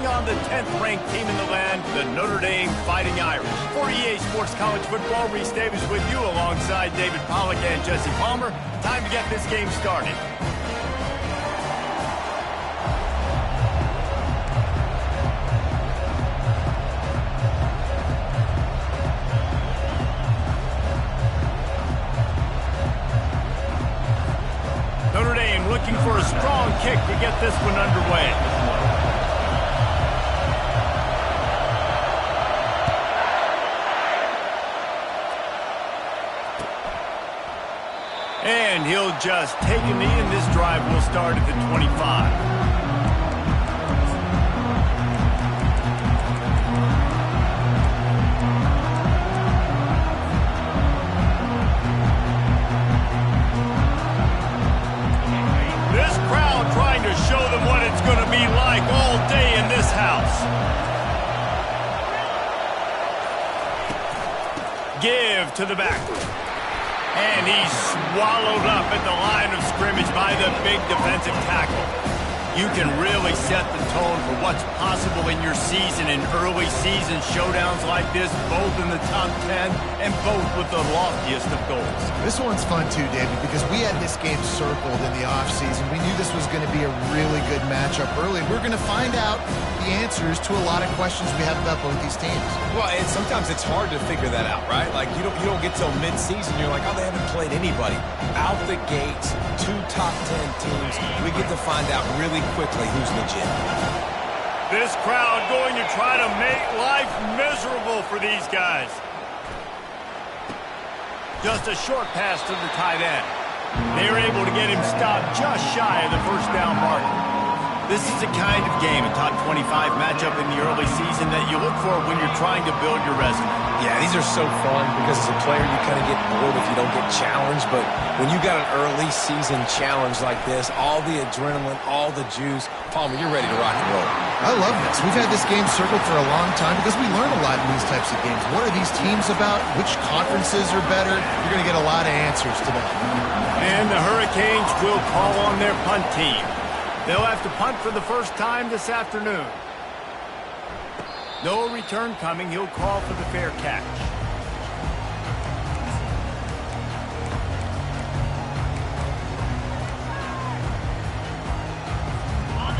taking on the 10th-ranked team in the land, the Notre Dame Fighting Irish. For EA Sports College Football, Reese Davis with you alongside David Pollack and Jesse Palmer. Time to get this game started. Notre Dame looking for a strong kick to get this one underway. And he'll just take a knee, and this drive will start at the 25. Show them what it's going to be like all day in this house. Give to the back. And he's swallowed up at the line of scrimmage by the big defensive tackle. You can really set the tone for what's possible in your season in early season showdowns like this, both in the top 10 and both with the loftiest of goals. This one's fun too, David, because we had this game circled in the offseason. We knew this was going to be a really good matchup early. We're going to find out the answers to a lot of questions we have about both these teams. Well, and sometimes it's hard to figure that out, right? Like, you don't get till mid-season, you're like, oh, they haven't played anybody. Out the gates, 2 top 10 teams, we get to find out really quickly who's legit. This crowd going to try to make life miserable for these guys. Just a short pass to the tight end. They were able to get him stopped just shy of the first down marker. This is the kind of game, a top 25 matchup in the early season, that you look for when you're trying to build your resume. Yeah, these are so fun because as a player you kind of get bored if you don't get challenged, but when you got an early season challenge like this, all the adrenaline, all the juice, Palmer, you're ready to rock and roll. I love this. We've had this game circled for a long time because we learn a lot in these types of games. What are these teams about? Which conferences are better? You're going to get a lot of answers today. And the Hurricanes will call on their punt team. They'll have to punt for the first time this afternoon. No return coming. He'll call for the fair catch.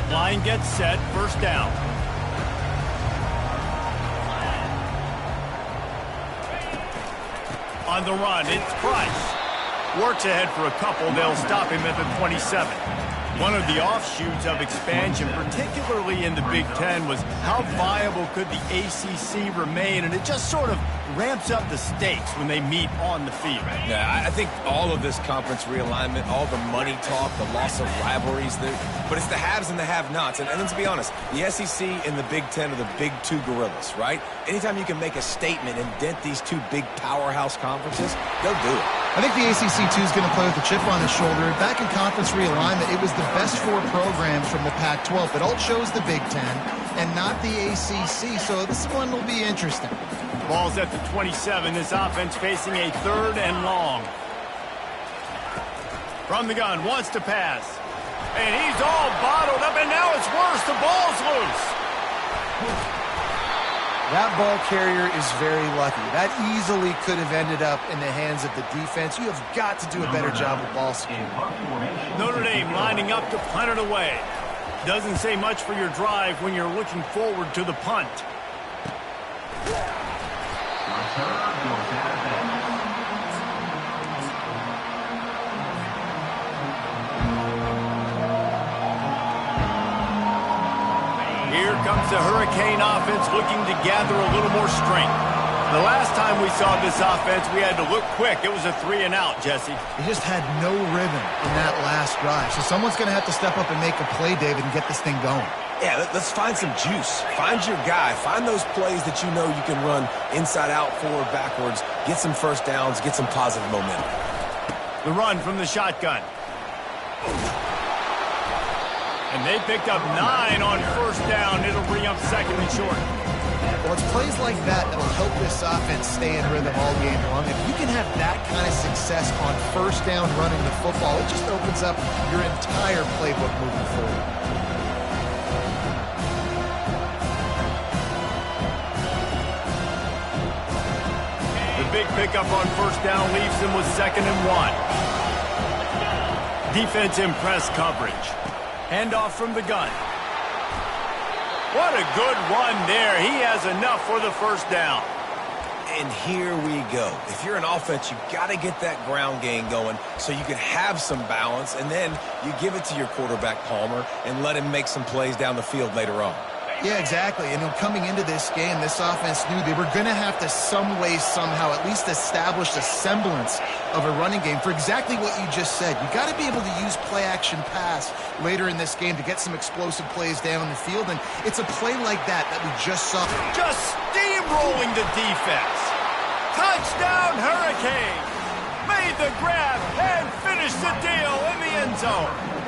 Line gets set. First down. On the run, it's Price. Works ahead for a couple. They'll stop him at the 27. One of the offshoots of expansion, particularly in the Big Ten, was how viable could the ACC remain, and it just sort of ramps up the stakes when they meet on the field. Yeah, I think all of this conference realignment, all the money talk, the loss of rivalries, but it's the haves and the have-nots. And let's be honest, the SEC and the Big Ten are the big 2 gorillas, right? Anytime you can make a statement and dent these 2 big powerhouse conferences, they'll do it. I think the ACC, too, is going to play with a chip on his shoulder. Back in conference realignment, it was the best 4 programs from the Pac-12 that all chose the Big Ten and not the ACC, so this one will be interesting. Ball's at the 27. This offense facing a 3rd and long. From the gun, wants to pass. And he's all bottled up, and now it's worse. The ball's loose. That ball carrier is very lucky. That easily could have ended up in the hands of the defense. You have got to do a better job with ball security. Notre Dame lining up to punt it away. Doesn't say much for your drive when you're looking forward to the punt. Here comes the Hurricane offense looking to gather a little more strength. The last time we saw this offense, we had to look quick. It was a 3 and out, Jesse. They just had no rhythm in that last drive. So someone's going to have to step up and make a play, David, and get this thing going. Yeah, let's find some juice. Find your guy. Find those plays that you know you can run inside out, forward, backwards. Get some first downs. Get some positive momentum. The run from the shotgun. And they picked up 9 on first down. It'll bring up 2nd and short. Well, it's plays like that that'll help this offense stay in rhythm all game long. If you can have that kind of success on first down running the football, it just opens up your entire playbook moving forward. big pickup on first down leaves them with 2nd and 1. Defense in press coverage. Handoff from the gun. What a good run there. He has enough for the first down. And here we go. If you're an offense, you got to get that ground game going so you can have some balance, and then you give it to your quarterback, Palmer, and let him make some plays down the field later on. Yeah, exactly. And coming into this game, this offense knew they were going to have to some way, somehow, at least establish a semblance of a running game for exactly what you just said. You got to be able to use play-action pass later in this game to get some explosive plays down the field, and it's a play like that we just saw. Just steamrolling the defense. Touchdown, Hurricane! Made the grab and finished the deal in the end zone.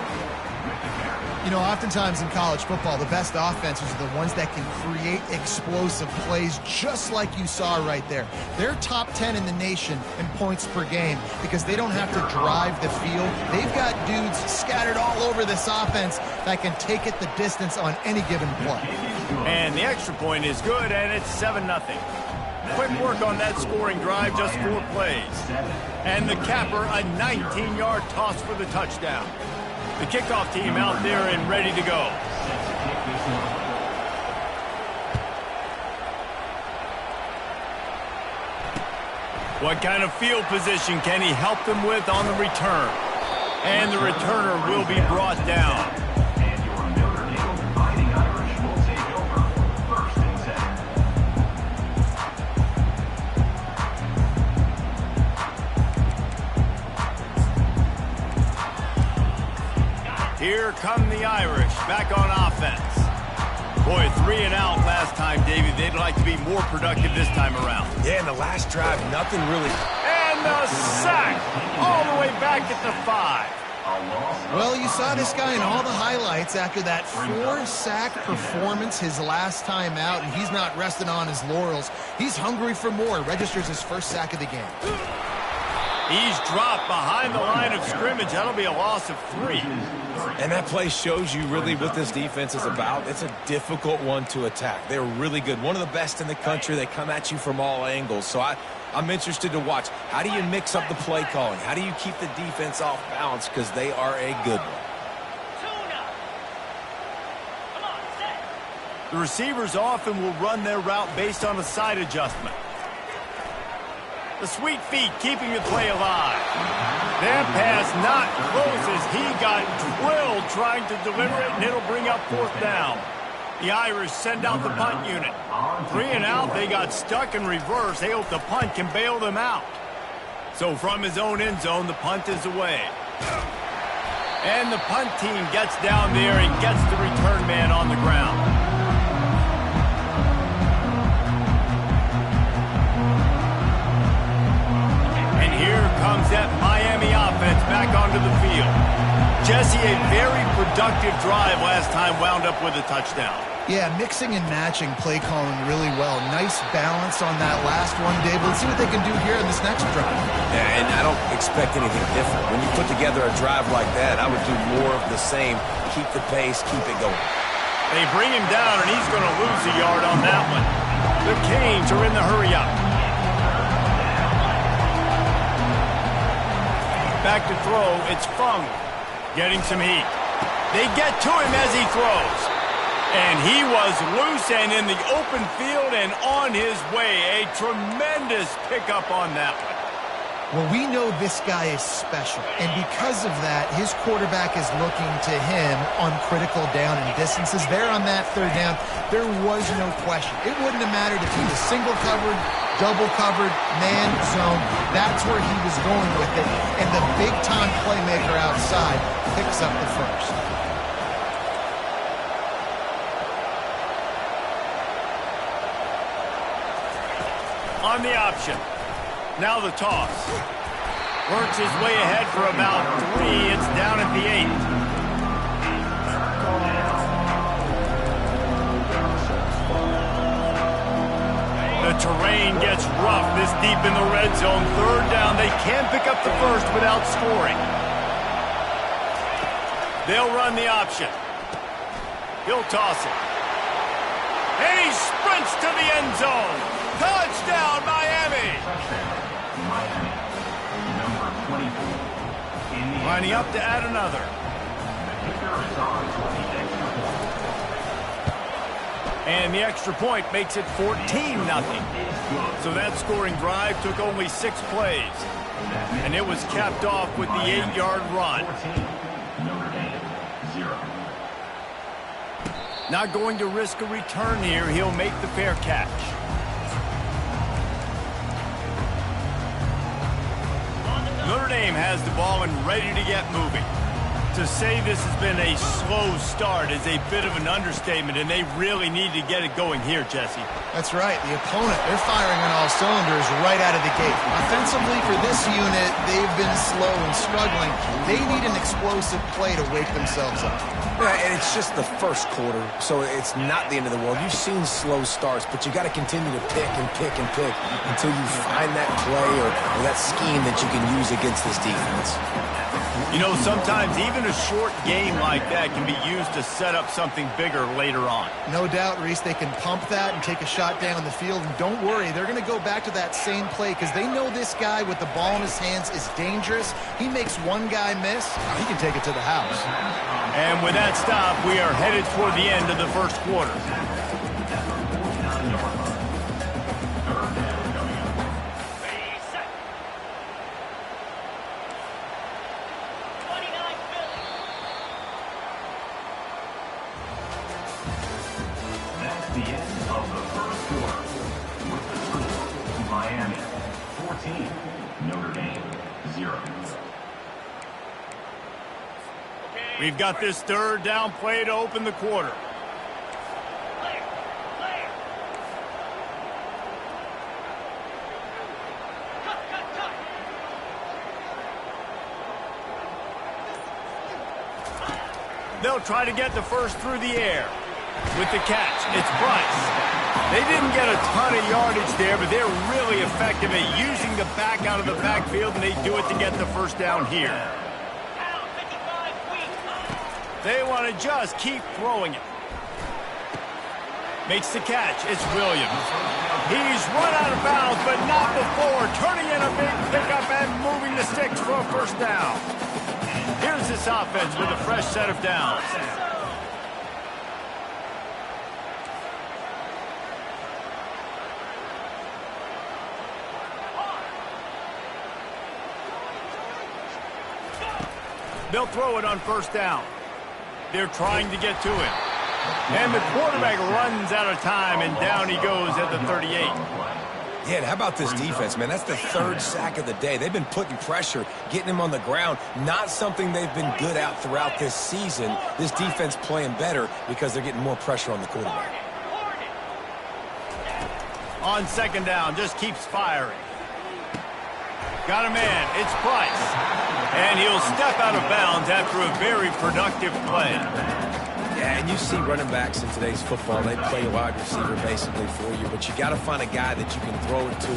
You know, oftentimes in college football, the best offenses are the ones that can create explosive plays just like you saw right there. They're top 10 in the nation in points per game because they don't have to drive the field. They've got dudes scattered all over this offense that can take it the distance on any given play. And the extra point is good, and it's 7-0. Quick work on that scoring drive, just 4 plays. And the capper, a 19-yard toss for the touchdown. The kickoff team out there and ready to go. What kind of field position can he help them with on the return? And the returner will be brought down. And your Notre Dame Fighting Irish will take over 1st and 7. Here come the Irish, back on offense. Boy, 3 and out last time, Davey. They'd like to be more productive this time around. Yeah, in the last drive, nothing really. And the sack, all the way back at the 5. Well, you saw this guy in all the highlights after that 4-sack performance his last time out, and he's not resting on his laurels. He's hungry for more. Registers his 1st sack of the game. He's dropped behind the line of scrimmage. That'll be a loss of 3. And that play shows you really what this defense is about. It's a difficult one to attack. They're really good. One of the best in the country. They come at you from all angles. So I'm interested to watch. How do you mix up the play calling? How do you keep the defense off balance? Because they are a good one. The receivers often will run their route based on a side adjustment. The sweet feet keeping the play alive. That pass not close as he got drilled trying to deliver it, and it'll bring up 4th down. The Irish send out the punt unit. 3 and out, they got stuck in reverse. They hope the punt can bail them out. So from his own end zone, the punt is away. And the punt team gets down there and gets the return man on the ground. Here comes that Miami offense back onto the field. Jesse, a very productive drive last time, wound up with a touchdown. Yeah, mixing and matching play calling really well. Nice balance on that last one, Dave. Let's see what they can do here in this next drive. Yeah, and I don't expect anything different. When you put together a drive like that, I would do more of the same. Keep the pace, keep it going. They bring him down, and he's going to lose a yard on that one. The Canes are in the hurry-up. Back to throw, it's Fung getting some heat. They get to him as he throws. And he was loose and in the open field and on his way. A tremendous pickup on that one. Well, we know this guy is special, and because of that, his quarterback is looking to him on critical down and distances. There on that 3rd down, there was no question. It wouldn't have mattered if he was single covered, double covered, man, zone. That's where he was going with it, and the big-time playmaker outside picks up the 1st. On the option. Now the toss. Works his way ahead for about 3. It's down at the 8. The terrain gets rough this deep in the red zone. 3rd down. They can pick up the 1st without scoring. They'll run the option. He'll toss it. And he sprints to the end zone. Touchdown, Miami! Lining up to add another. And the extra point makes it 14-0. So that scoring drive took only 6 plays. And it was capped off with the 8-yard run. Not going to risk a return here. He'll make the fair catch. Notre Dame has the ball and ready to get moving. To say this has been a slow start is a bit of an understatement, and they really need to get it going here, Jesse. That's right. The opponent, they're firing on all cylinders right out of the gate. Offensively, for this unit, they've been slow and struggling. They need an explosive play to wake themselves up. Yeah, and it's just the first quarter, so it's not the end of the world. You've seen slow starts, but you got to continue to pick and pick and pick until you find that play or that scheme that you can use against this defense. You know, sometimes even a short game like that can be used to set up something bigger later on. No doubt, Reese, they can pump that and take a shot down the field. And don't worry, they're going to go back to that same play because they know this guy with the ball in his hands is dangerous. He makes one guy miss, he can take it to the house. And with that stop, we are headed toward the end of the first quarter. The end of the first quarter with the score, Miami 14, Notre Dame 0. We've got this third down play to open the quarter. They'll try to get the first through the air. With the catch, it's Price. They didn't get a ton of yardage there, but they're really effective at using the back out of the backfield, and they do it to get the first down here. They want to just keep throwing it. Makes the catch. It's Williams. He's run out of bounds, but not before turning in a big pickup and moving the sticks for a first down. Here's this offense with a fresh set of downs. They'll throw it on first down. They're trying to get to it. And the quarterback runs out of time, and down he goes at the 38. Yeah, and how about this defense, man? That's the third sack of the day. They've been putting pressure, getting him on the ground. Not something they've been good at throughout this season. This defense playing better because they're getting more pressure on the quarterback. On second down, just keeps firing. Got a man. It's Price. And he'll step out of bounds after a very productive play. Yeah, and you see running backs in today's football, they play a wide receiver basically for you, but you got to find a guy that you can throw it to,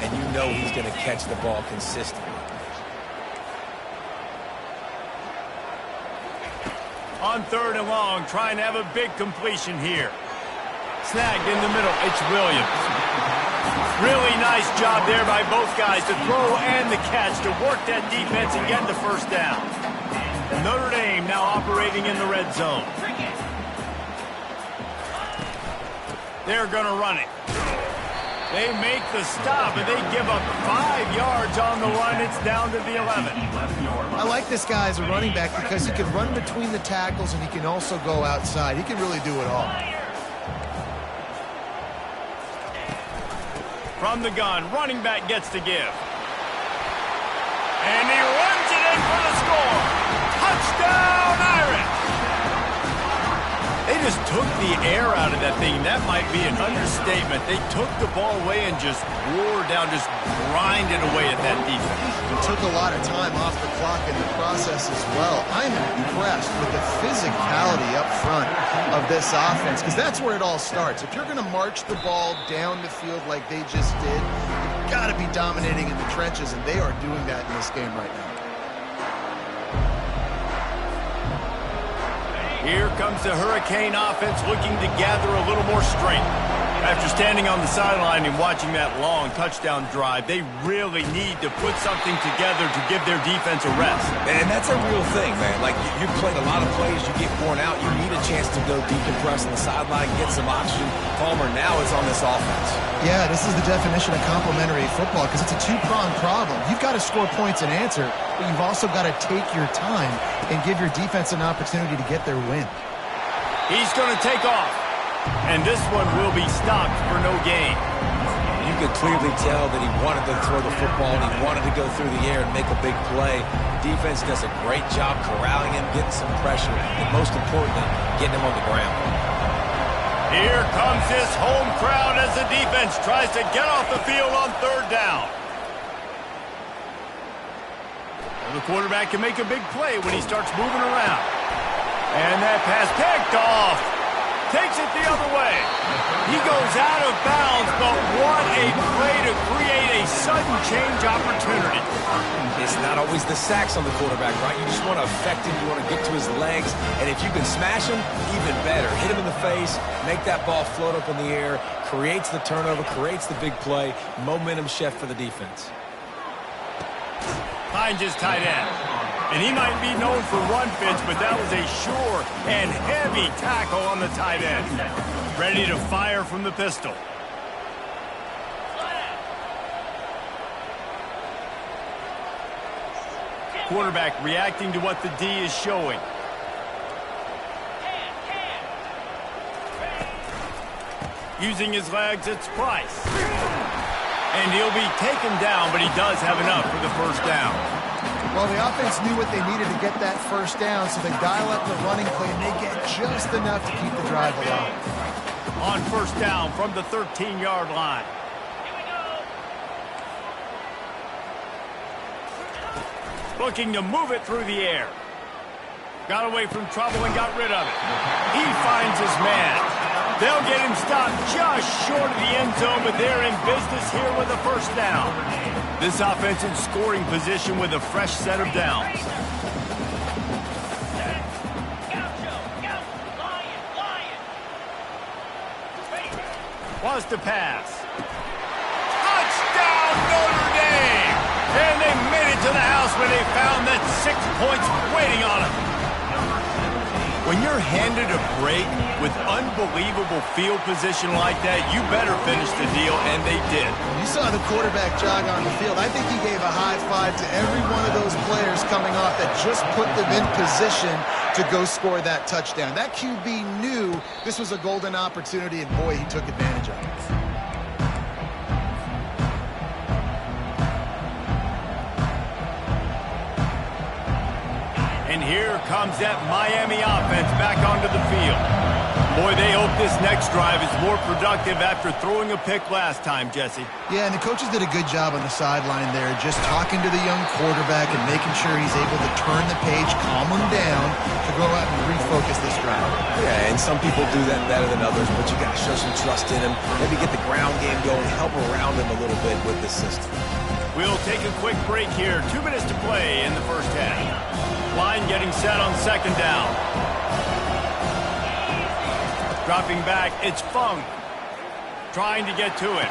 and you know he's going to catch the ball consistently. On third and long, trying to have a big completion here. Snagged in the middle. It's Williams. Really nice job there by both guys to throw and the catch to work that defense and get the first down. Notre Dame now operating in the red zone. They're going to run it. They make the stop, and they give up 5 yards on the run. It's down to the 11. I like this guy as a running back because he can run between the tackles and he can also go outside. He can really do it all. From the gun, running back gets to give. And he runs it in for the score. Touchdown, Irish! They just took the air out of that thing. That might be an understatement. They took the ball away and just wore down, just grinded away at that defense. It took a lot of time off the clock in the process as well. I'm impressed with the physicality up front of this offense because that's where it all starts. If you're going to march the ball down the field like they just did, you've got to be dominating in the trenches, and they are doing that in this game right now. Here comes the Hurricane offense looking to gather a little more strength. After standing on the sideline and watching that long touchdown drive, they really need to put something together to give their defense a rest. And that's a real thing, man. Like, you've played a lot of plays, you get worn out, you need a chance to go decompress on the sideline, get some oxygen. Palmer, now it's on this offense. Yeah, this is the definition of complementary football because it's a two-pronged problem. You've got to score points and answer, but you've also got to take your time and give your defense an opportunity to get their win. He's going to take off, and this one will be stopped for no gain. You could clearly tell that he wanted to throw the football and he wanted to go through the air and make a big play. Defense does a great job corralling him, getting some pressure, and most importantly, getting him on the ground. Here comes this home crowd as the defense tries to get off the field on third down. And the quarterback can make a big play when he starts moving around. And that pass picked off. Takes it the other way. He goes out of bounds, but what a play to create a sudden change opportunity. It's not always the sacks on the quarterback, right? You just want to affect him. You want to get to his legs. And if you can smash him, even better. Hit him in the face, make that ball float up in the air, creates the turnover, creates the big play. Momentum shift for the defense. Finds his tight end. And he might be known for run fits, but that was a sure and heavy tackle on the tight end. Ready to fire from the pistol. Quarterback reacting to what the D is showing. Using his legs, it's Price. And he'll be taken down, but he does have enough for the first down. Well, the offense knew what they needed to get that first down, so they dial up the running play, and they get just enough to keep the drive alive. On first down from the 13-yard line. Looking to move it through the air. Got away from trouble and got rid of it. He finds his man. They'll get him stopped just short of the end zone, but they're in business here with a first down. This offense in scoring position with a fresh set of downs. Was to pass. Touchdown, Notre Dame! And they made it to the house when they found that 6 points waiting on them. When you're handed a break with unbelievable field position like that, you better finish the deal, and they did. You saw the quarterback jog on the field. I think he gave a high five to every one of those players coming off that just put them in position to go score that touchdown. That QB knew this was a golden opportunity, and boy, he took advantage of it. And here comes that Miami offense back onto the field. Boy, they hope this next drive is more productive after throwing a pick last time, Jesse. Yeah, and the coaches did a good job on the sideline there, just talking to the young quarterback and making sure he's able to turn the page, calm him down, to go out and refocus this drive. Yeah, and some people do that better than others, but you got to show some trust in him. Maybe get the ground game going, help around him a little bit with the system. We'll take a quick break here. 2 minutes to play in the first half. Line getting set on second down. Dropping back, it's Fung. Trying to get to it.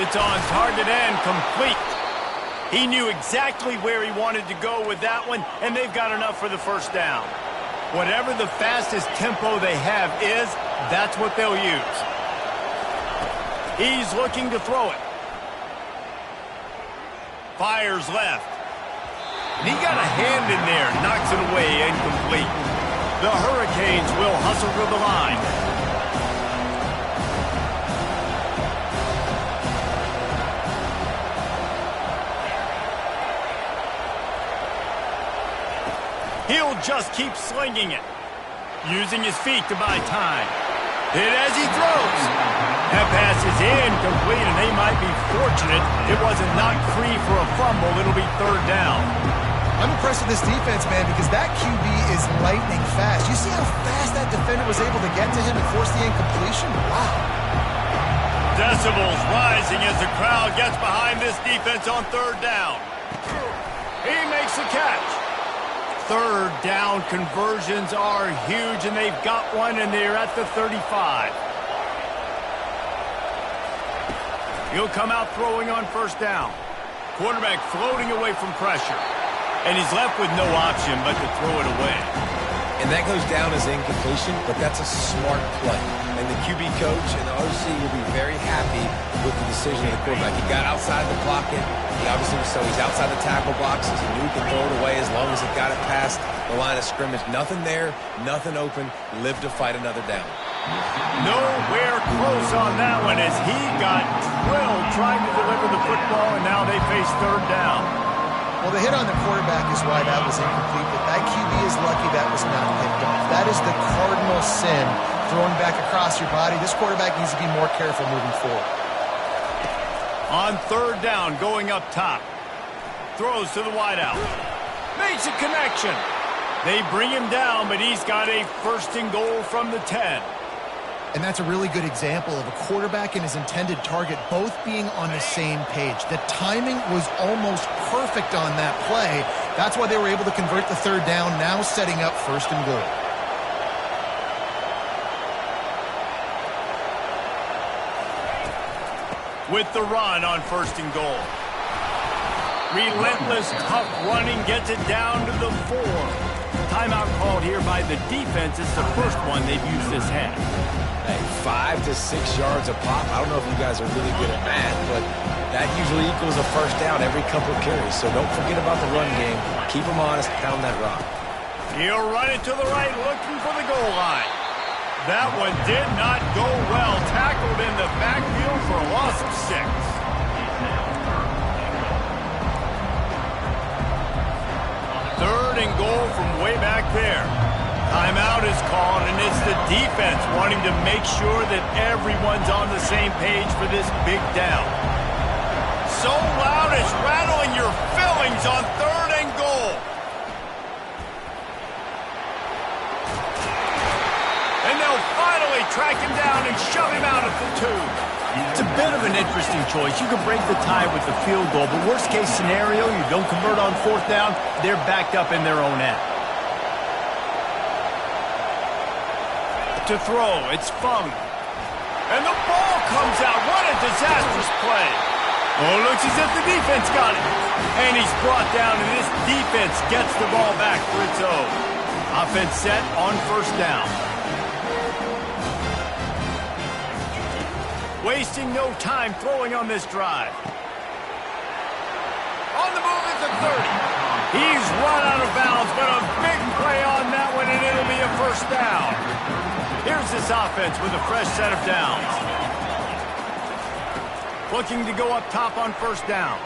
It's on target and complete. He knew exactly where he wanted to go with that one, and they've got enough for the first down. Whatever the fastest tempo they have is, that's what they'll use. He's looking to throw it. Fires left. And he got a hand in there, knocks it away, incomplete. The Hurricanes will hustle to the line. He'll just keep slinging it, using his feet to buy time. Hit as he throws. That pass is incomplete, and they might be fortunate it wasn't knocked free for a fumble. It'll be third down. I'm impressed with this defense, man, because that QB is lightning fast. You see how fast that defender was able to get to him and force the incompletion? Wow. Decibels rising as the crowd gets behind this defense on third down. He makes the catch. Third down conversions are huge, and they've got one, and they're at the 35. He'll come out throwing on first down. Quarterback floating away from pressure. And he's left with no option but to throw it away. And that goes down as incompletion, but that's a smart play. And the QB coach and the OC will be very happy with the decision of the quarterback. He got outside the pocket. He obviously was so he's outside the tackle boxes. He knew he could throw it away as long as it got it past the line of scrimmage. Nothing there, nothing open. Live to fight another down. Nowhere close on that one as he got drilled trying to deliver the football, and now they face third down. Well, the hit on the quarterback is why that was incomplete, but that QB is lucky that was not picked off. That is the cardinal sin, throwing back across your body. This quarterback needs to be more careful moving forward. On third down, going up top. Throws to the wideout. Makes a connection. They bring him down, but he's got a first and goal from the 10. And that's a really good example of a quarterback and his intended target both being on the same page. The timing was almost perfect on that play. That's why they were able to convert the third down, now setting up first and goal. With the run on first and goal. Relentless, tough running gets it down to the 4. Timeout called here by the defense. It's the first one they've used this half. Hey, 5 to 6 yards a pop. I don't know if you guys are really good at math, but that usually equals a first down every couple of carries. So don't forget about the run game. Keep them honest. Pound that rock. He'll run it to the right, looking for the goal line. That one did not go well. Tackled in the backfield for a loss of 6. Third and goal from way back there. Timeout is called, and it's the defense wanting to make sure that everyone's on the same page for this big down. So loud it's rattling your fillings on third and goal. And they'll finally track him down and shove him out at the 2. It's a bit of an interesting choice. You can break the tie with the field goal, but worst case scenario, you don't convert on fourth down, they're backed up in their own end. To throw, it's Fung. And the ball comes out. What a disastrous play. Oh, looks as if the defense got it. And he's brought down, and this defense gets the ball back for its own. Offense set on first down. Wasting no time throwing on this drive. On the move at the 30. He's run out of bounds, but a big play on that one, and it'll be a first down. Here's this offense with a fresh set of downs. Looking to go up top on first down.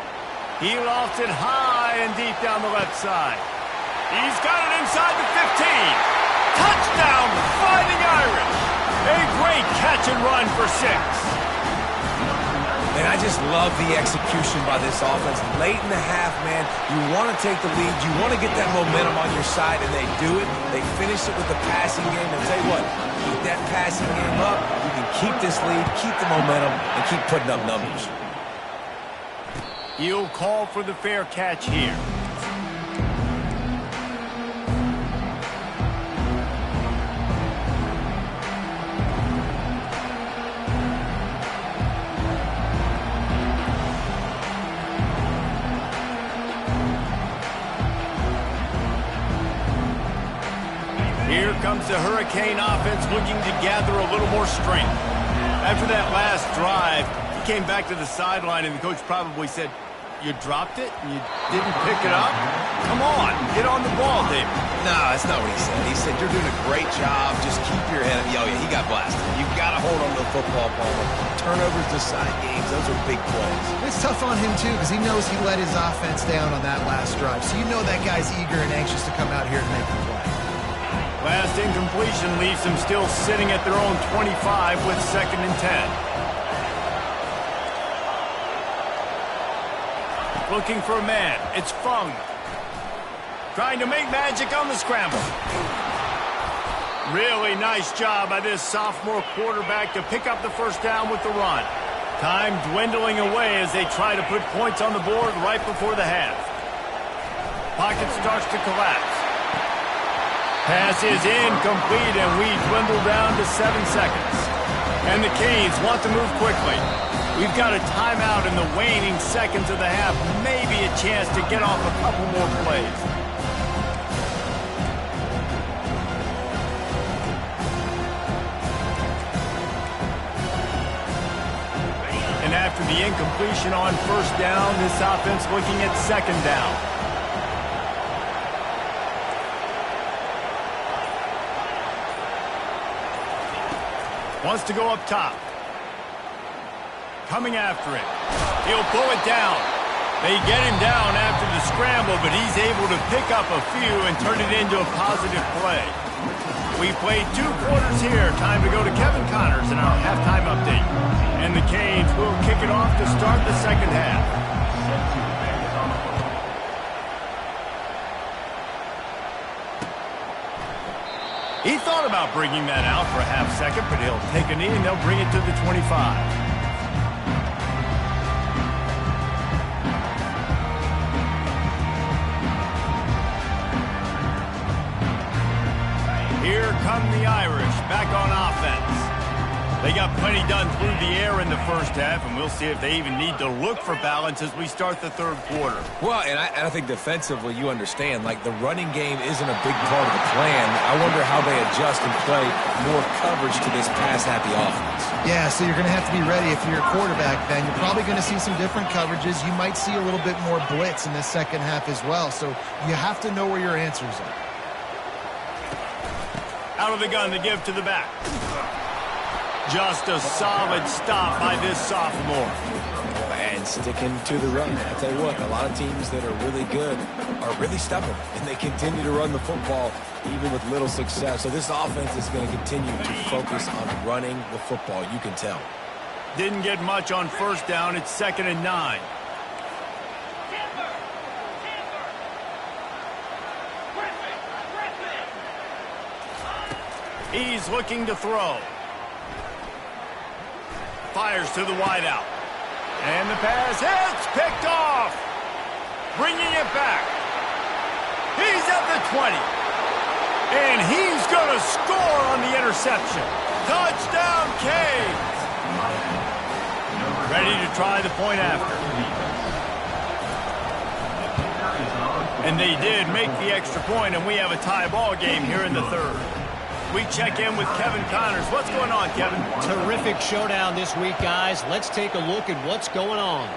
He lofts it high and deep down the left side. He's got it inside the 15. Touchdown, Fighting Irish. A great catch and run for 6. And I just love the execution by this offense. Late in the half, man, you want to take the lead. You want to get that momentum on your side, and they do it. They finish it with the passing game. And tell you what, keep that passing game up. You can keep this lead, keep the momentum, and keep putting up numbers. He'll call for the fair catch here. Here comes the Hurricane offense looking to gather a little more strength. After that last drive, he came back to the sideline, and the coach probably said, "You dropped it and you didn't pick it up? Come on, get on the ball, David." No, that's not what he said. He said, "You're doing a great job. Just keep your head up." Oh, yeah, he got blasted. You've got to hold on to the football, Palmer. Turnovers decide games. Those are big plays. It's tough on him, too, because he knows he let his offense down on that last drive. So you know that guy's eager and anxious to come out here and make the play. Last incompletion leaves them still sitting at their own 25 with 2nd and 10. Looking for a man. It's Fung. Trying to make magic on the scramble. Really nice job by this sophomore quarterback to pick up the first down with the run. Time dwindling away as they try to put points on the board right before the half. Pocket starts to collapse. Pass is incomplete, and we dwindle down to 7 seconds. And the Canes want to move quickly. We've got a timeout in the waning seconds of the half. Maybe a chance to get off a couple more plays. And after the incompletion on first down, this offense looking at second down. Wants to go up top. Coming after it. He'll pull it down. They get him down after the scramble, but he's able to pick up a few and turn it into a positive play. We played 2 quarters here. Time to go to Kevin Connors in our halftime update. And the Canes will kick it off to start the second half. He thought about bringing that out for a half second, but he'll take a knee and they'll bring it to the 25. Here come the Irish, back on offense. They got plenty done through the air in the first half, and we'll see if they even need to look for balance as we start the third quarter. Well, and I think defensively, you understand, like the running game isn't a big part of the plan. I wonder how they adjust and play more coverage to this pass-happy offense. Yeah, so you're going to have to be ready if you're a quarterback, Ben. You're probably going to see some different coverages. You might see a little bit more blitz in the second half as well, so you have to know where your answers are. Out of the gun to give to the back. Just a solid stop by this sophomore. And sticking to the run. I'll tell you what, a lot of teams that are really good are really stubborn, and they continue to run the football even with little success. So this offense is going to continue to focus on running the football. You can tell. Didn't get much on first down. It's 2nd and 9. He's looking to throw. Fires to the wideout. And the pass hits. Picked off. Bringing it back. He's at the 20. And he's going to score on the interception. Touchdown, Canes. Ready to try the point after. And they did make the extra point, and we have a tie ball game here in the third. We check in with Kevin Connors. What's going on, Kevin? Terrific showdown this week, guys. Let's take a look at what's going on.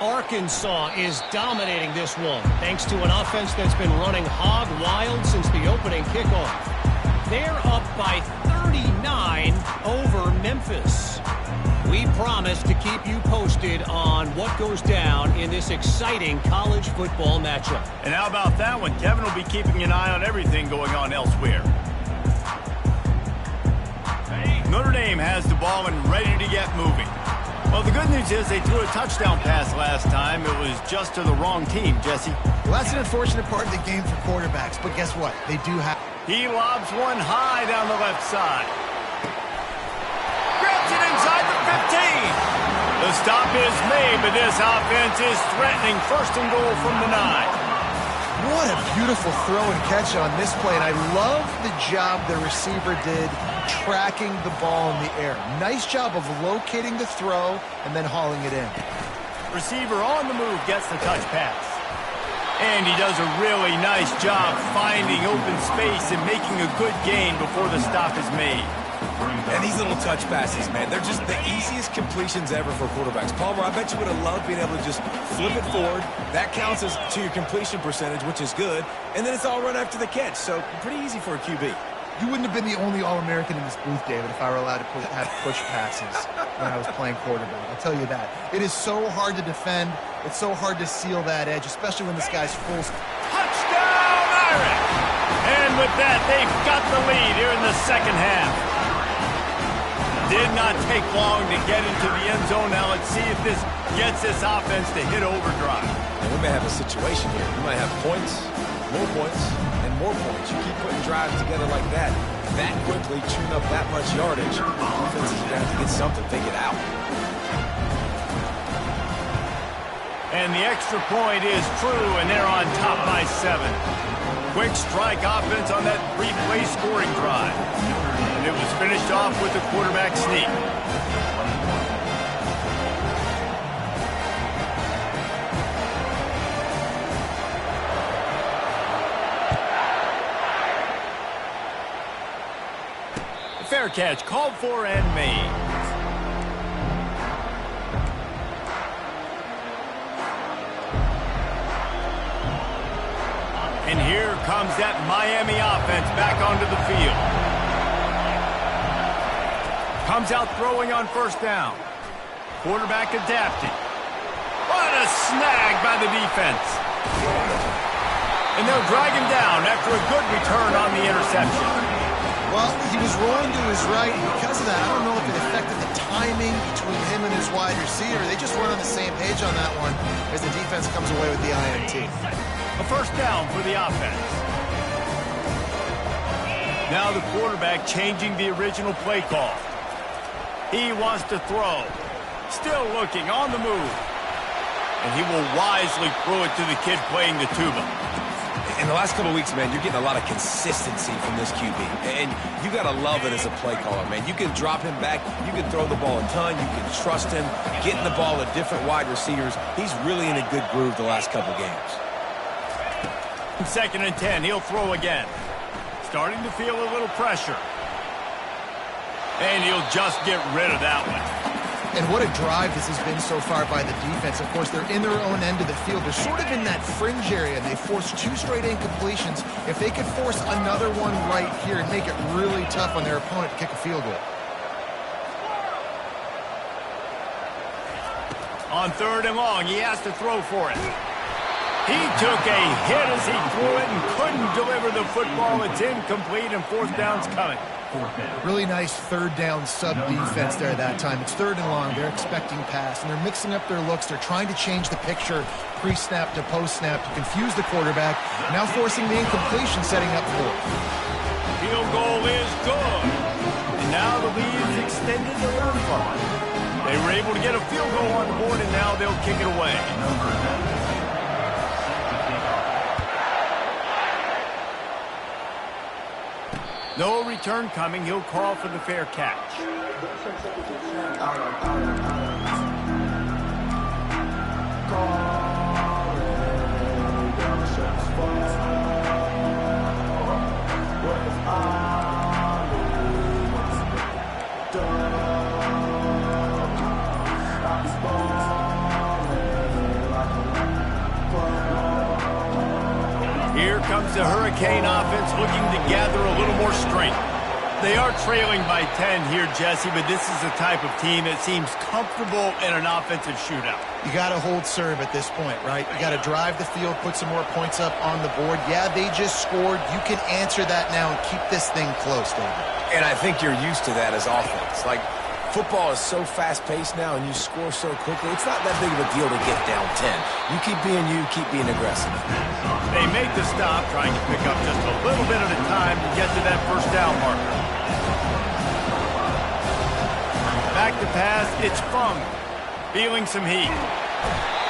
Arkansas is dominating this one, thanks to an offense that's been running hog wild since the opening kickoff. They're up by 39 over Memphis. We promise to keep you posted on what goes down in this exciting college football matchup. And how about that one? Kevin will be keeping an eye on everything going on elsewhere. Notre Dame has the ball and ready to get moving. Well, the good news is they threw a touchdown pass last time. It was just to the wrong team, Jesse. Well, that's an unfortunate part of the game for quarterbacks, but guess what? They do have... He lobs one high down the left side. Grabs it inside the 15. The stop is made, but this offense is threatening 1st and goal from the 9. What a beautiful throw and catch on this play, and I love the job the receiver did tracking the ball in the air. Nice job of locating the throw and then hauling it in. Receiver on the move gets the touch pass. And he does a really nice job finding open space and making a good gain before the stop is made. And these little touch passes, man, they're just the easiest completions ever for quarterbacks. Palmer, I bet you would have loved being able to just flip it forward. That counts as to your completion percentage, which is good. And then it's all run after the catch, so pretty easy for a QB. You wouldn't have been the only All-American in this booth, David, if I were allowed to have push passes when I was playing quarterback. I'll tell you that. It is so hard to defend. It's so hard to seal that edge, especially when this guy's full. Touchdown, Irish! And with that, they've got the lead here in the second half. Did not take long to get into the end zone. Now let's see if this gets this offense to hit overdrive. And we may have a situation here. We might have points, more points, and more points. You keep putting drives together like that quickly, chewing up that much yardage, offense is going to have to get something figured out. And the extra point is true, and they're on top by 7. Quick strike offense on that 3-play scoring drive. and it was finished off with a quarterback sneak. Fair catch, called for and made. And here comes that Miami offense back onto the field. Comes out throwing on first down. Quarterback adapting. What a snag by the defense. And they'll drag him down after a good return on the interception. Well, he was rolling to his right, and because of that, I don't know if it affected the timing between him and his wide receiver. They just weren't on the same page on that one as the defense comes away with the INT. A first down for the offense. Now the quarterback changing the original play call. He wants to throw. Still looking, on the move. And he will wisely throw it to the kid playing the tuba. In the last couple of weeks, man, you're getting a lot of consistency from this QB. And you got to love it as a play caller, man. You can drop him back. You can throw the ball a ton. You can trust him. Getting the ball to different wide receivers. He's really in a good groove the last couple games. 2nd and 10. He'll throw again. Starting to feel a little pressure. And he'll just get rid of that one. And what a drive this has been so far by the defense. Of course, they're in their own end of the field. They're sort of in that fringe area, and they forced 2 straight incompletions. If they could force another one right here and make it really tough on their opponent to kick a field goal. On 3rd and long, he has to throw for it. He took a hit as he threw it and couldn't deliver the football. It's incomplete, and 4th down's coming. Really nice 3rd down sub-defense there that time. It's 3rd and long. They're expecting pass, and they're mixing up their looks. They're trying to change the picture pre-snap to post-snap to confuse the quarterback, now forcing the incompletion, setting up 4th. Field goal is good. And now the lead's extended to 1 far. They were able to get a field goal on the board, and now they'll kick it away. No return coming. He'll call for the fair catch. Here comes the Hurricane offense looking to gather a little more strength. They are trailing by 10 here, Jesse, but this is the type of team that seems comfortable in an offensive shootout. You got to hold serve at this point, right? You got to drive the field, put some more points up on the board. Yeah, they just scored. You can answer that now and keep this thing close, David. And I think you're used to that as offense. Like, football is so fast-paced now and you score so quickly, it's not that big of a deal to get down 10. You keep being aggressive. They make the stop, trying to pick up just a little bit at a time to get to that first down marker. Back to pass, it's Fung, feeling some heat.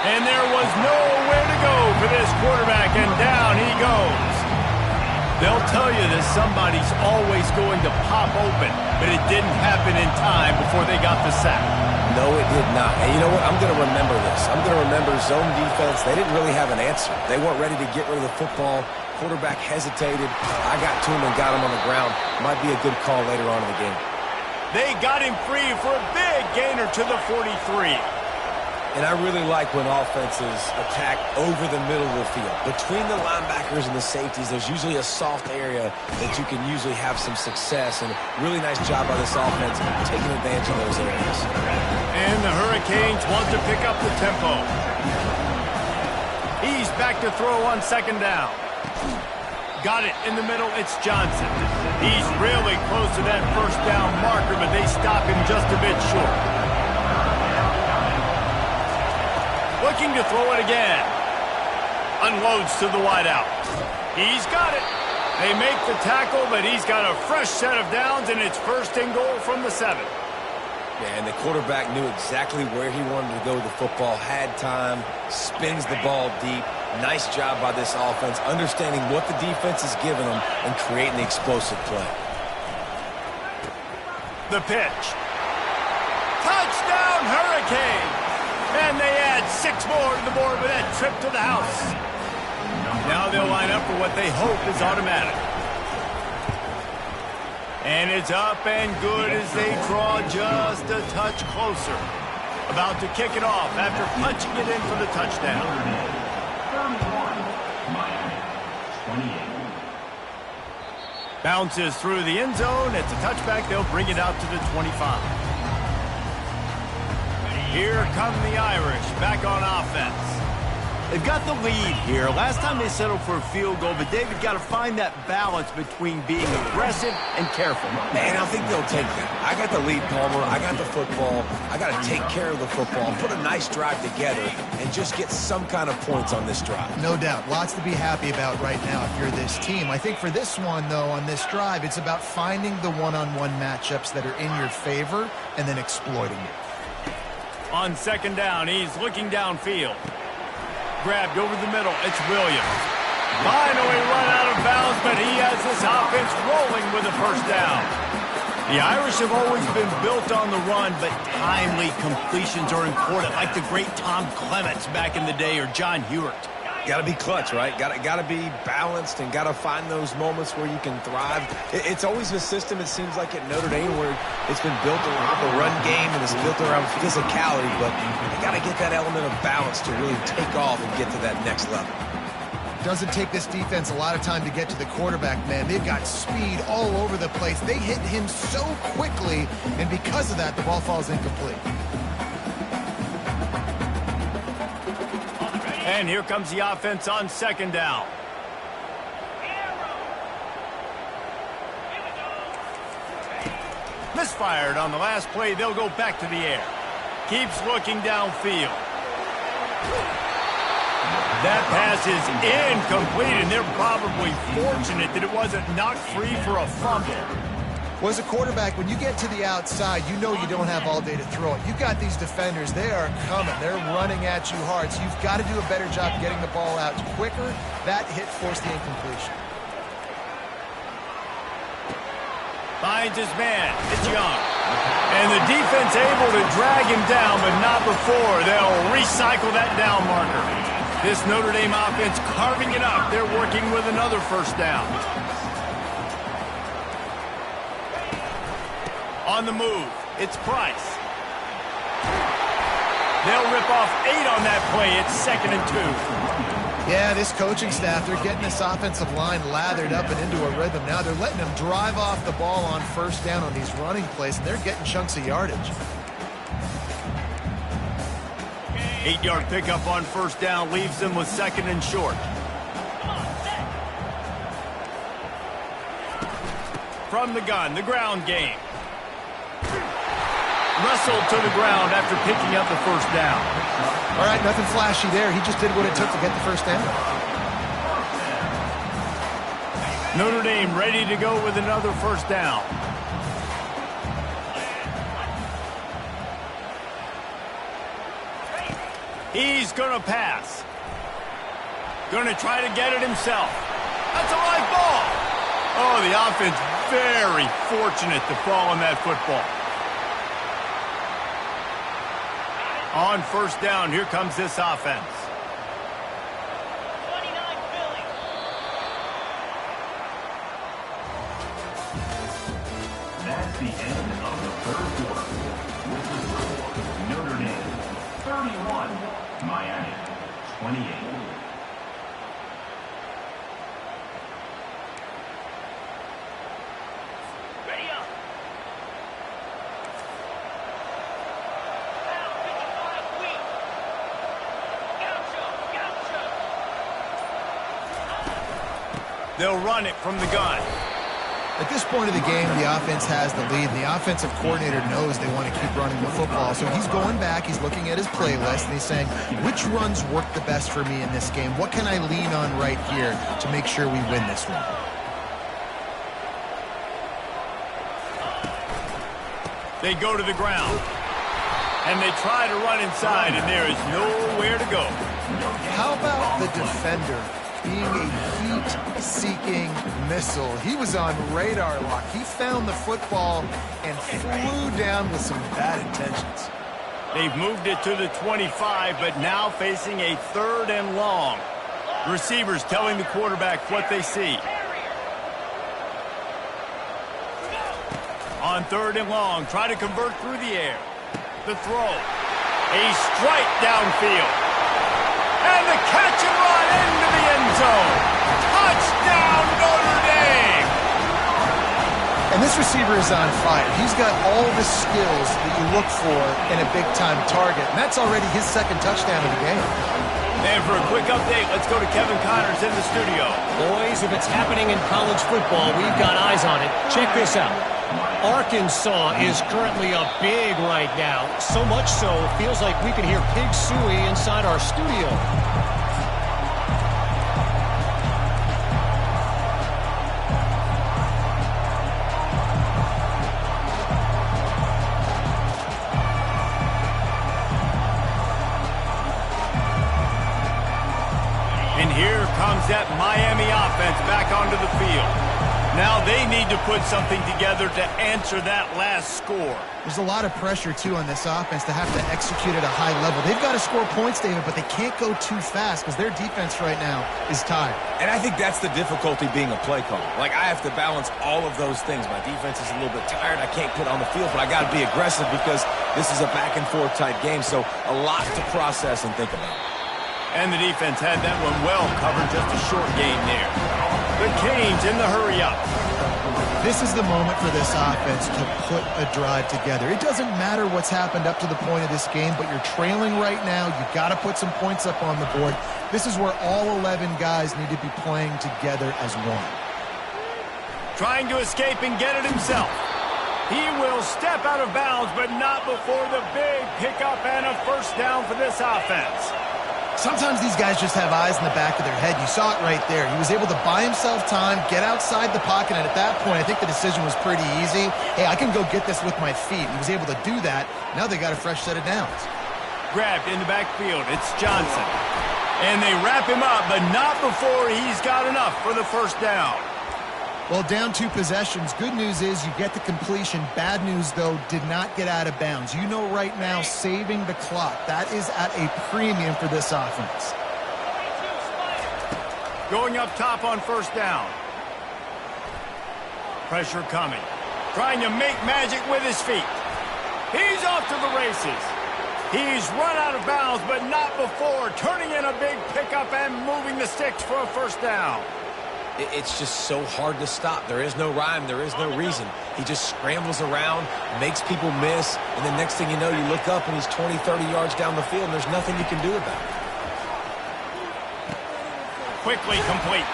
And there was nowhere to go for this quarterback, and down he goes. They'll tell you that somebody's always going to pop open, but it didn't happen in time before they got the sack. No, it did not. And you know what? I'm going to remember this. I'm going to remember zone defense. They didn't really have an answer. They weren't ready to get rid of the football. Quarterback hesitated. I got to him and got him on the ground. Might be a good call later on in the game. They got him free for a big gainer to the 43. And I really like when offenses attack over the middle of the field. Between the linebackers and the safeties, there's usually a soft area that you can usually have some success. And really nice job by this offense taking advantage of those areas. And the Hurricanes want to pick up the tempo. He's back to throw on 2nd down. Got it in the middle. It's Johnson. He's really close to that first down marker, but they stop him just a bit short. Looking to throw it again. Unloads to the wideout. He's got it. They make the tackle, but he's got a fresh set of downs, and it's 1st and goal from the 7. Yeah, and the quarterback knew exactly where he wanted to go with the football, had time, spins the ball deep. Nice job by this offense, understanding what the defense is giving them and creating the explosive play. The pitch. Touchdown, Hurricane! And they add 6 more to the board with that trip to the house. Now they'll line up for what they hope is automatic. And it's up and good as they draw just a touch closer. About to kick it off after punching it in for the touchdown. 31, Miami, 28. Bounces through the end zone. It's a touchback. They'll bring it out to the 25. Here come the Irish back on offense. They've got the lead here. Last time they settled for a field goal, but David got to find that balance between being aggressive and careful. Man, I think they'll take that. I got the lead, Palmer. I got the football. I got to take care of the football, put a nice drive together, and just get some kind of points on this drive. No doubt. Lots to be happy about right now if you're this team. I think for this one, though, on this drive, it's about finding the one-on-one matchups that are in your favor and then exploiting it. On second down, he's looking downfield. Grabbed over the middle. It's Williams. Finally run out of bounds, but he has this offense rolling with a first down. The Irish have always been built on the run, but timely completions are important, like the great Tom Clements back in the day or John Hewart. Got to be clutch, right? Got to be balanced and got to find those moments where you can thrive. It's always a system, it seems like, at Notre Dame where it's been built around the run game and it's built around physicality, but you got to get that element of balance to really take off and get to that next level. Doesn't take this defense a lot of time to get to the quarterback, man. They've got speed all over the place. They hit him so quickly, and because of that, the ball falls incomplete. And here comes the offense on second down. Misfired on the last play. They'll go back to the air. Keeps looking downfield. That pass is incomplete, and they're probably fortunate that it wasn't knocked free for a fumble. Well, as a quarterback, when you get to the outside, you know you don't have all day to throw it. You've got these defenders. They are coming. They're running at you hard, so you've got to do a better job getting the ball out quicker. That hit forced the incompletion. Finds his man. It's Young. And the defense able to drag him down, but not before. They'll recycle that down marker. This Notre Dame offense carving it up. They're working with another first down. On the move, it's Price. They'll rip off 8 on that play. It's 2nd and 2. Yeah, this coaching staff, they're getting this offensive line lathered up and into a rhythm. Now they're letting them drive off the ball on first down on these running plays, and they're getting chunks of yardage. 8-yard pickup on first down leaves them with 2nd and short. From the gun, the ground game. Wrestled to the ground after picking up the first down. All right, nothing flashy there. He just did what it took to get the first down. Notre Dame ready to go with another first down. He's going to pass. Going to try to get it himself. That's a live ball. Oh, the offense very fortunate to fall on that football. On first down, here comes this offense. 29 Philly. That's the end of the third quarter. With the score, Notre Dame 31, Miami 28. Ready up. They'll run it from the gun. At this point of the game, the offense has the lead, and the offensive coordinator knows they want to keep running the football. So he's going back, he's looking at his playlist, and he's saying, which runs work the best for me in this game? What can I lean on right here to make sure we win this one? They go to the ground. And they try to run inside, and there is nowhere to go. How about the defender being a heat-seeking missile. He was on radar lock. He found the football and flew down with some bad intentions. They've moved it to the 25, but now facing a 3rd and long. Receivers telling the quarterback what they see. On 3rd and long, try to convert through the air. The throw. A strike downfield. And the catch and run into the end zone. Touchdown, Notre Dame! And this receiver is on fire. He's got all the skills that you look for in a big-time target. And that's already his 2nd touchdown of the game. And for a quick update, let's go to Kevin Connors in the studio. Boys, if it's happening in college football, we've got eyes on it. Check this out. Arkansas is currently up big right now. So much so, it feels like we can hear Pig Suey inside our studio. And here comes that Miami offense back onto the field. Now they need to put something together to answer that last score. There's a lot of pressure, too, on this offense to have to execute at a high level. They've got to score points, David, but they can't go too fast because their defense right now is tired. And I think that's the difficulty being a play caller. Like, I have to balance all of those things. My defense is a little bit tired. I can't put on the field, but I got to be aggressive because this is a back-and-forth type game, so a lot to process and think about. And the defense had that one well covered, just a short gain there. The Canes in the hurry-up. This is the moment for this offense to put a drive together. It doesn't matter what's happened up to the point of this game, but you're trailing right now. You've got to put some points up on the board. This is where all 11 guys need to be playing together as one. Trying to escape and get it himself. He will step out of bounds, but not before the big pickup and a 1st down for this offense. Sometimes these guys just have eyes in the back of their head. You saw it right there. He was able to buy himself time, get outside the pocket, and at that point, I think the decision was pretty easy. Hey, I can go get this with my feet. He was able to do that. Now they got a fresh set of downs. Grabbed in the backfield. It's Johnson. And they wrap him up, but not before he's got enough for the 1st down. Well, down 2 possessions. Good news is you get the completion. Bad news, though, did not get out of bounds. You know right now, saving the clock. That is at a premium for this offense. Going up top on 1st down. Pressure coming. Trying to make magic with his feet. He's off to the races. He's run out of bounds, but not before turning in a big pickup and moving the sticks for a 1st down. It's just so hard to stop. There is no rhyme. There is no reason. He just scrambles around, makes people miss, and the next thing you know, you look up and he's 20, 30 yards down the field, and there's nothing you can do about it. Quickly complete.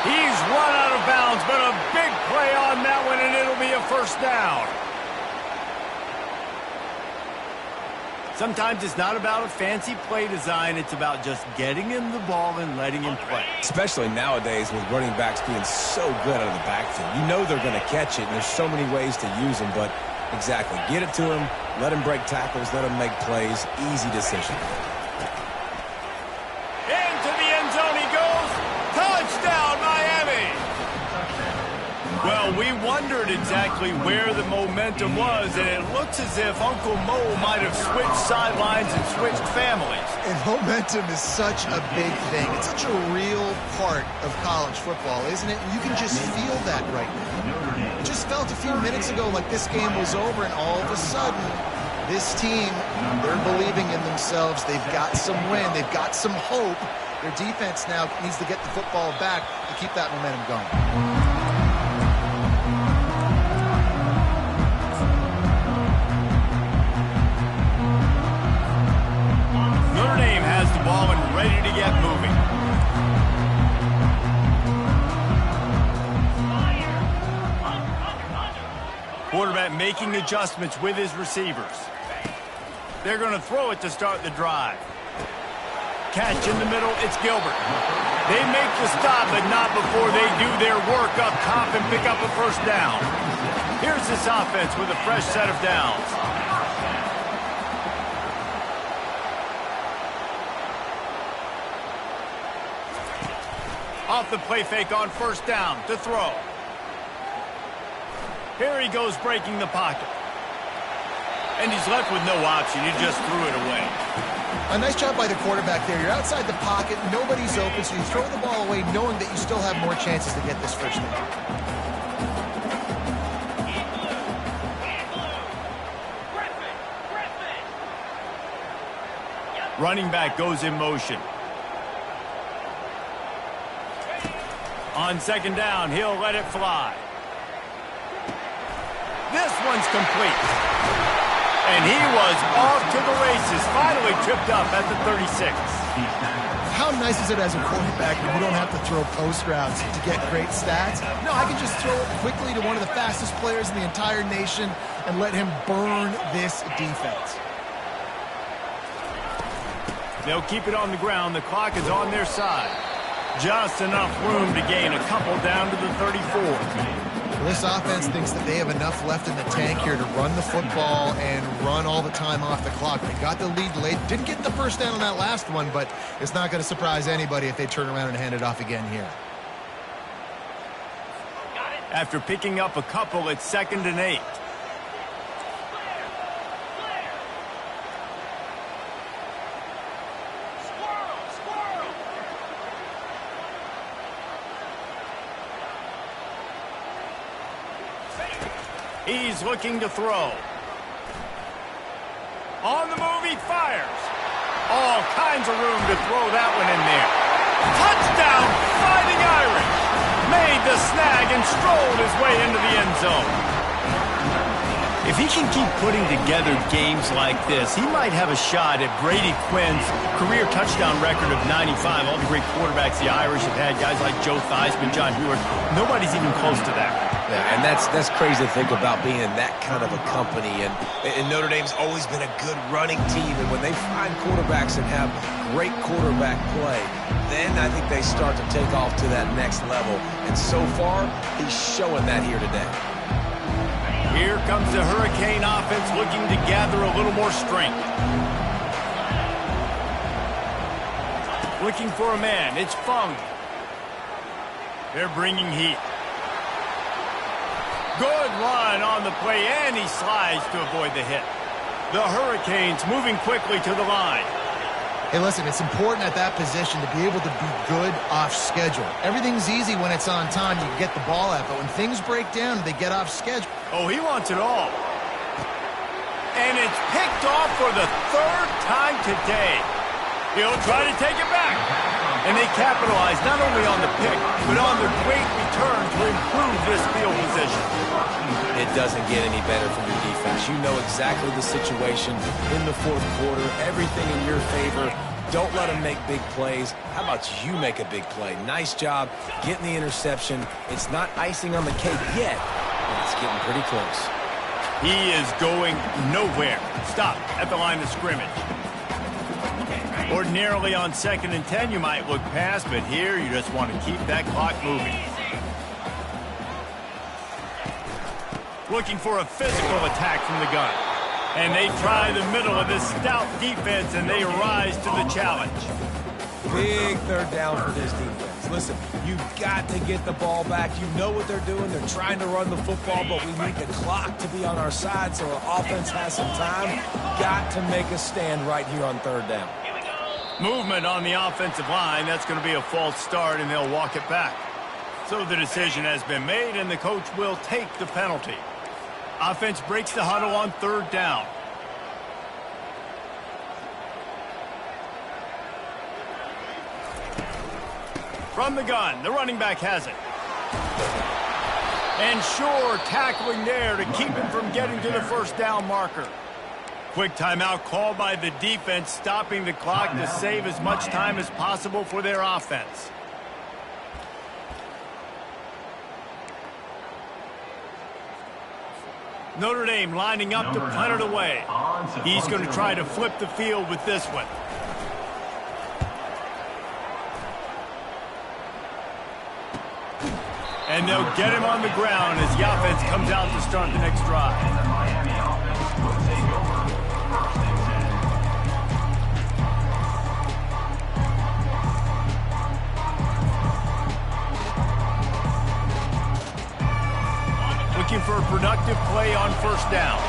He's run out of bounds, but a big play on that one, and it'll be a 1st down. Sometimes it's not about a fancy play design. It's about just getting him the ball and letting him play. Especially nowadays with running backs being so good out of the backfield. You know they're going to catch it, and there's so many ways to use them. But exactly, get it to him, let him break tackles, let him make plays. Easy decision. Into the end zone he goes. Touchdown, Miami. Well, we wondered exactly where the momentum was, and it looks as if Uncle Mo might have switched sidelines and switched families. And momentum is such a big thing. It's such a real part of college football, isn't it? You can just feel that right now. It just felt a few minutes ago like this game was over, and all of a sudden, this team, they're believing in themselves. They've got some wind. They've got some hope. Their defense now needs to get the football back to keep that momentum going. Notre Dame has the ball and ready to get moving. Quarterback making adjustments with his receivers. They're going to throw it to start the drive. Catch in the middle, it's Gilbert. They make the stop, but not before they do their work up top and pick up a 1st down. Here's this offense with a fresh set of downs. Off the play fake on first down to throw. Here he goes breaking the pocket. And he's left with no option. He just threw it away. A nice job by the quarterback there. You're outside the pocket. Nobody's open, so you throw the ball away knowing that you still have more chances to get this first down. Running back goes in motion. On second down, he'll let it fly. This one's complete. And he was off to the races, finally tripped up at the 36. How nice is it as a quarterback when you don't have to throw post routes to get great stats? No, I can just throw it quickly to one of the fastest players in the entire nation and let him burn this defense. They'll keep it on the ground. The clock is on their side. Just enough room to gain a couple down to the 34. This offense thinks that they have enough left in the tank here to run the football and run all the time off the clock. They got the lead late. Didn't get the first down on that last one, but it's not going to surprise anybody if they turn around and hand it off again here. After picking up a couple, it's 2nd and 8. He's looking to throw. On the move, he fires. All kinds of room to throw that one in there. Touchdown, Fighting Irish. Made the snag and strolled his way into the end zone. If he can keep putting together games like this, he might have a shot at Brady Quinn's career touchdown record of 95. All the great quarterbacks the Irish have had, guys like Joe Theismann, John Hewitt, nobody's even close to that. Yeah, and that's crazy to think about being in that kind of a company. And Notre Dame's always been a good running team. And when they find quarterbacks and have great quarterback play, then I think they start to take off to that next level. And so far, he's showing that here today. Here comes the Hurricane offense looking to gather a little more strength. Looking for a man. It's Fung. They're bringing heat. Good run on the play, and he slides to avoid the hit. The Hurricanes moving quickly to the line. Hey, listen, it's important at that position to be able to be good off schedule. Everything's easy when it's on time. You can get the ball out, but when things break down, they get off schedule. Oh, he wants it all. And it's picked off for the 3rd time today. He'll try to take it back. And they capitalize not only on the pick, but on the great return to improve this field position. It doesn't get any better from your defense. You know exactly the situation in the 4th quarter, everything in your favor. Don't let them make big plays. How about you make a big play? Nice job getting the interception. It's not icing on the cake yet, but it's getting pretty close. He is going nowhere. Stop at the line of scrimmage. Ordinarily on 2nd and 10, you might look past, but here you just want to keep that clock moving. Looking for a physical attack from the gun. And they try the middle of this stout defense, and they rise to the challenge. Big 3rd down for this defense. Listen, you've got to get the ball back. You know what they're doing. They're trying to run the football, but we need the clock to be on our side so our offense has some time. Got to make a stand right here on 3rd down. Movement on the offensive line. That's going to be a false start, and they'll walk it back. So the decision has been made, and the coach will take the penalty. Offense breaks the huddle on 3rd down. From the gun, the running back has it. And sure, tackling there to keep him from getting to the 1st down marker. Quick timeout called by the defense, stopping the clock to save as much time as possible for their offense. Notre Dame lining up to punt it away. He's going to try to flip the field with this one. And they'll get him on the ground as the offense comes out to start the next drive. And the Miami offense will take over 1st and 10. effective play on first down.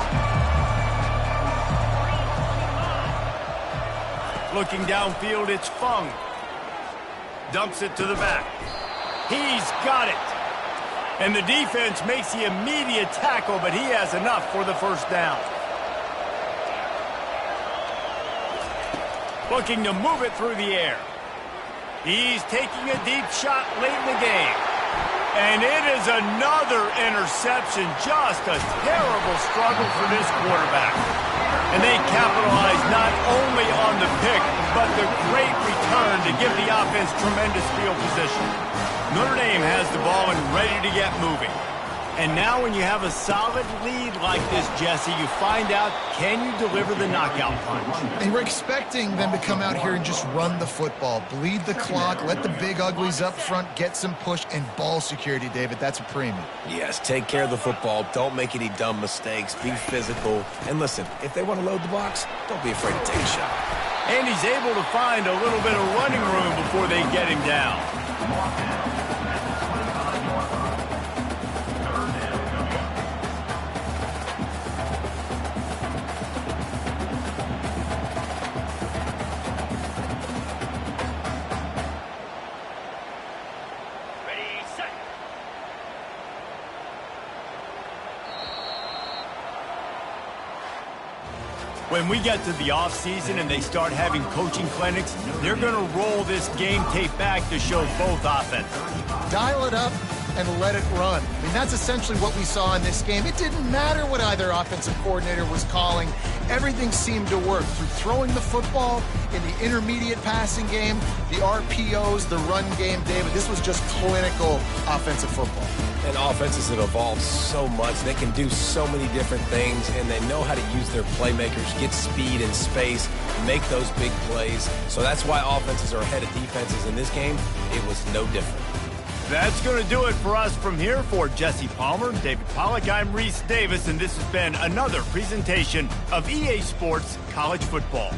Looking downfield, it's Fung. Dumps it to the back. He's got it. And the defense makes the immediate tackle, but he has enough for the first down. Looking to move it through the air. He's taking a deep shot late in the game. And it is another interception. Just a terrible struggle for this quarterback. And they capitalize not only on the pick, but the great return to give the offense tremendous field position. Notre Dame has the ball and ready to get moving. And now when you have a solid lead like this, Jesse, you find out, can you deliver the knockout punch? And we're expecting them to come out here and just run the football, bleed the clock, let the big uglies up front get some push, and ball security, David. That's a premium. Yes, take care of the football. Don't make any dumb mistakes. Be physical. And listen, if they want to load the box, don't be afraid to take a shot. And he's able to find a little bit of running room before they get him down. When we get to the offseason and they start having coaching clinics, they're going to roll this game tape back to show both offenses. Dial it up and let it run. I mean, that's essentially what we saw in this game. It didn't matter what either offensive coordinator was calling. Everything seemed to work through throwing the football in the intermediate passing game, the RPOs, the run game. David, this was just clinical offensive football. And offenses have evolved so much. They can do so many different things, and they know how to use their playmakers, get speed and space, make those big plays. So that's why offenses are ahead of defenses in this game. It was no different. That's going to do it for us from here. For Jesse Palmer, David Pollack, I'm Reese Davis, and this has been another presentation of EA Sports College Football.